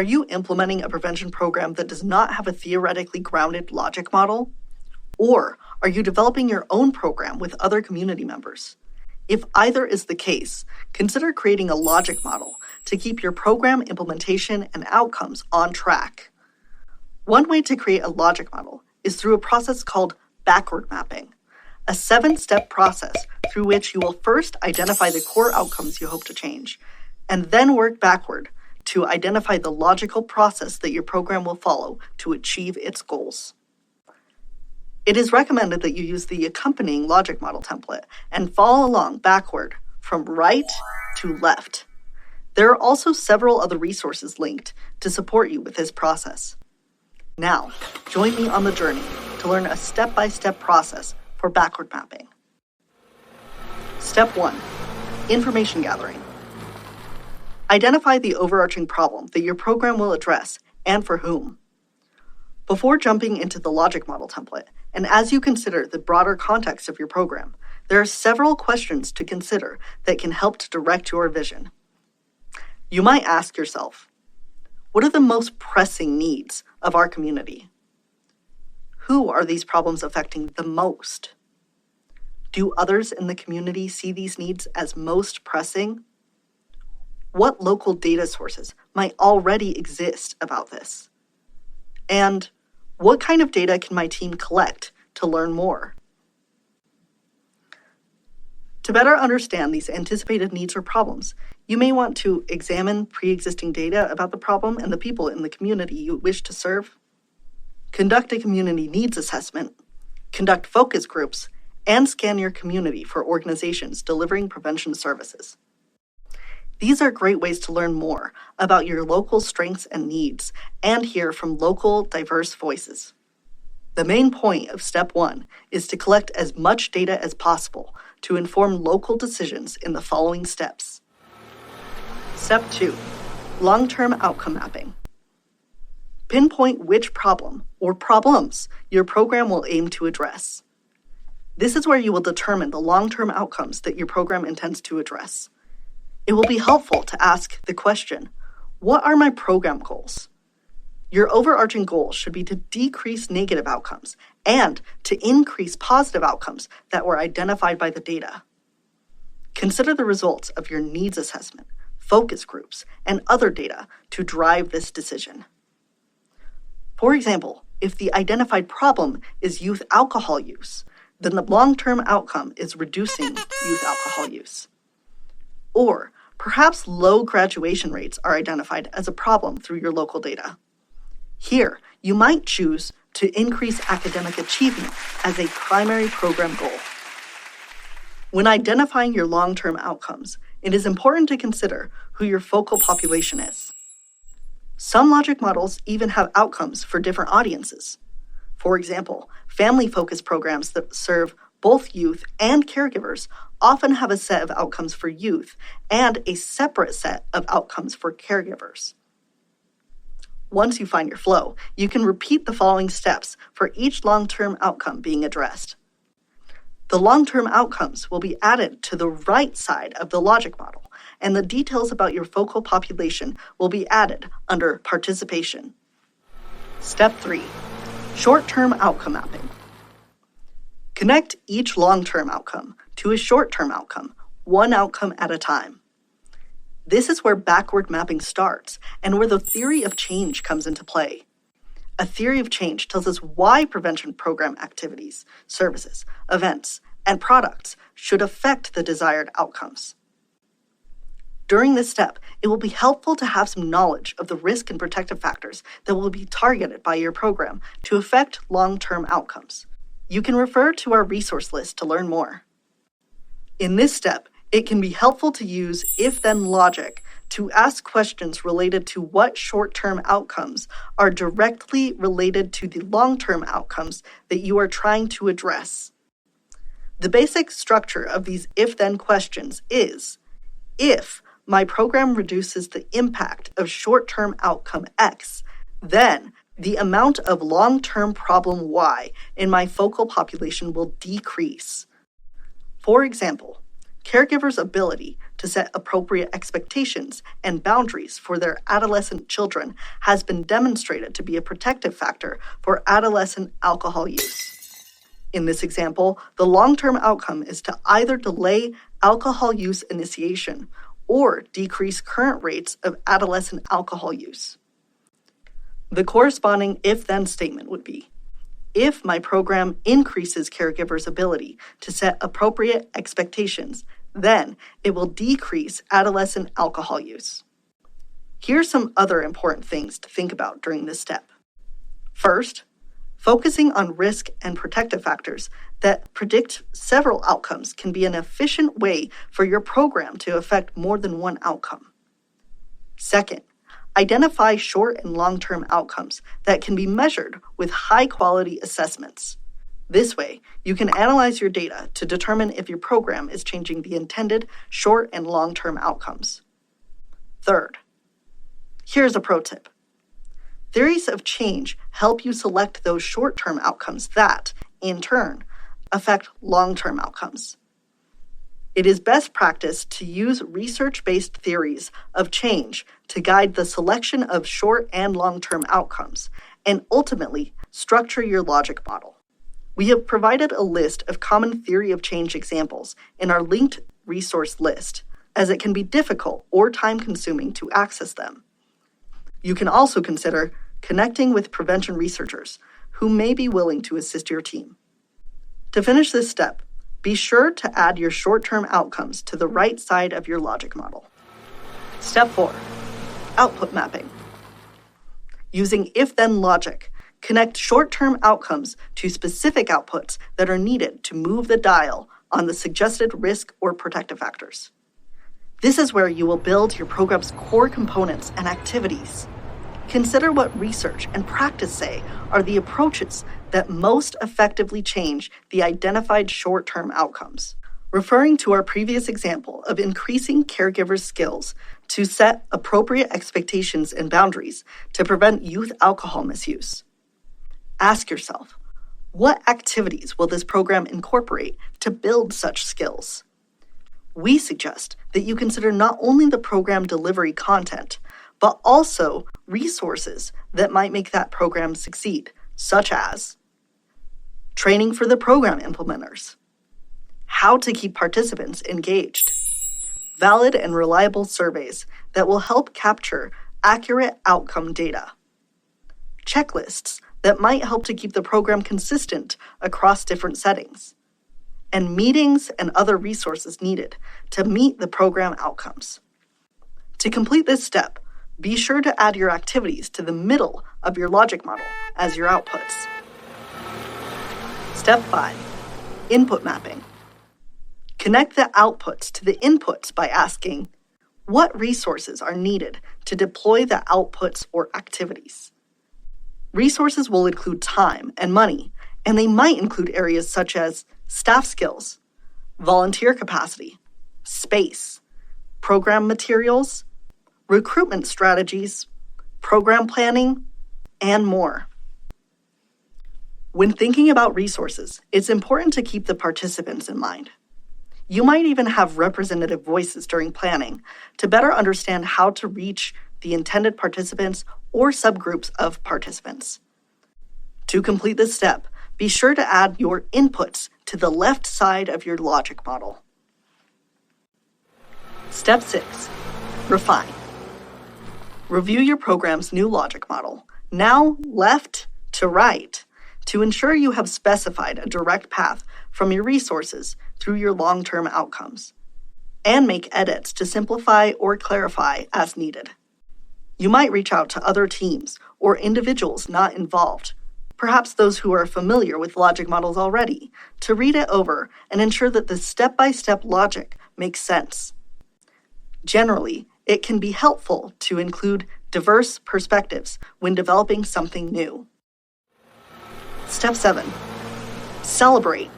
Are you implementing a prevention program that does not have a theoretically grounded logic model? Or are you developing your own program with other community members? If either is the case, consider creating a logic model to keep your program implementation and outcomes on track. One way to create a logic model is through a process called backward mapping, a 7-step process through which you will first identify the core outcomes you hope to change, and then work backward to identify the logical process that your program will follow to achieve its goals. It is recommended that you use the accompanying logic model template and follow along backward from right to left. There are also several other resources linked to support you with this process. Now, join me on the journey to learn a step-by-step process for backward mapping. Step 1. Information gathering. Identify the overarching problem that your program will address and for whom. Before jumping into the logic model template, and as you consider the broader context of your program, there are several questions to consider that can help to direct your vision. You might ask yourself, what are the most pressing needs of our community? Who are these problems affecting the most? Do others in the community see these needs as most pressing? What local data sources might already exist about this? And what kind of data can my team collect to learn more? To better understand these anticipated needs or problems, you may want to examine pre-existing data about the problem and the people in the community you wish to serve, conduct a community needs assessment, conduct focus groups, and scan your community for organizations delivering prevention services. These are great ways to learn more about your local strengths and needs and hear from local, diverse voices. The main point of Step 1 is to collect as much data as possible to inform local decisions in the following steps. Step 2. Long-term outcome mapping. Pinpoint which problem or problems your program will aim to address. This is where you will determine the long-term outcomes that your program intends to address. It will be helpful to ask the question, what are my program goals? Your overarching goal should be to decrease negative outcomes and to increase positive outcomes that were identified by the data. Consider the results of your needs assessment, focus groups, and other data to drive this decision. For example, if the identified problem is youth alcohol use, then the long-term outcome is reducing youth alcohol use. Or perhaps low graduation rates are identified as a problem through your local data. Here, you might choose to increase academic achievement as a primary program goal. When identifying your long-term outcomes, it is important to consider who your focal population is. Some logic models even have outcomes for different audiences. For example, family-focused programs that serve both youth and caregivers often have a set of outcomes for youth and a separate set of outcomes for caregivers. Once you find your flow, you can repeat the following steps for each long-term outcome being addressed. The long-term outcomes will be added to the right side of the logic model, and the details about your focal population will be added under participation. Step 3. Short-term outcome mapping. Connect each long-term outcome to a short-term outcome, one outcome at a time. This is where backward mapping starts and where the theory of change comes into play. A theory of change tells us why prevention program activities, services, events, and products should affect the desired outcomes. During this step, it will be helpful to have some knowledge of the risk and protective factors that will be targeted by your program to affect long-term outcomes. You can refer to our resource list to learn more. In this step, it can be helpful to use if-then logic to ask questions related to what short-term outcomes are directly related to the long-term outcomes that you are trying to address. The basic structure of these if-then questions is, if my program reduces the impact of short-term outcome X, then the amount of long-term problem Y in my focal population will decrease. For example, caregivers' ability to set appropriate expectations and boundaries for their adolescent children has been demonstrated to be a protective factor for adolescent alcohol use. In this example, the long-term outcome is to either delay alcohol use initiation or decrease current rates of adolescent alcohol use. The corresponding if-then statement would be, if my program increases caregivers' ability to set appropriate expectations, then it will decrease adolescent alcohol use. Here's some other important things to think about during this step. First, focusing on risk and protective factors that predict several outcomes can be an efficient way for your program to affect more than one outcome. Second, identify short and long-term outcomes that can be measured with high-quality assessments. This way, you can analyze your data to determine if your program is changing the intended short and long-term outcomes. Third, here's a pro tip. Theories of change help you select those short-term outcomes that, in turn, affect long-term outcomes. It is best practice to use research-based theories of change to guide the selection of short and long-term outcomes, and ultimately structure your logic model. We have provided a list of common theory of change examples in our linked resource list, as it can be difficult or time-consuming to access them. You can also consider connecting with prevention researchers who may be willing to assist your team. To finish this step, be sure to add your short-term outcomes to the right side of your logic model. Step 4. Output mapping. Using if-then logic, connect short-term outcomes to specific outputs that are needed to move the dial on the suggested risk or protective factors. This is where you will build your program's core components and activities. Consider what research and practice say are the approaches that most effectively change the identified short-term outcomes. Referring to our previous example of increasing caregivers' skills to set appropriate expectations and boundaries to prevent youth alcohol misuse. Ask yourself, what activities will this program incorporate to build such skills? We suggest that you consider not only the program delivery content, but also resources that might make that program succeed, such as training for the program implementers, how to keep participants engaged, valid and reliable surveys that will help capture accurate outcome data, checklists that might help to keep the program consistent across different settings, and meetings and other resources needed to meet the program outcomes. To complete this step, be sure to add your activities to the middle of your logic model as your outputs. Step 5. Input mapping. Connect the outputs to the inputs by asking, what resources are needed to deploy the outputs or activities? Resources will include time and money, and they might include areas such as staff skills, volunteer capacity, space, program materials, recruitment strategies, program planning, and more. When thinking about resources, it's important to keep the participants in mind. You might even have representative voices during planning to better understand how to reach the intended participants or subgroups of participants. To complete this step, be sure to add your inputs to the left side of your logic model. Step 6. Refine. Review your program's new logic model, now left to right, to ensure you have specified a direct path from your resources through your long-term outcomes, and make edits to simplify or clarify as needed. You might reach out to other teams or individuals not involved, perhaps those who are familiar with logic models already, to read it over and ensure that the step-by-step logic makes sense. Generally, it can be helpful to include diverse perspectives when developing something new. Step 7. Celebrate.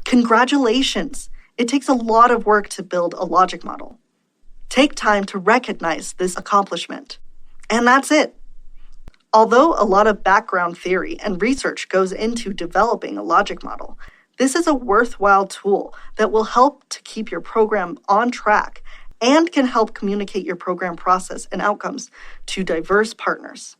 Congratulations! It takes a lot of work to build a logic model. Take time to recognize this accomplishment. And that's it. Although a lot of background theory and research goes into developing a logic model, This is a worthwhile tool that will help to keep your program on track and can help communicate your program process and outcomes to diverse partners.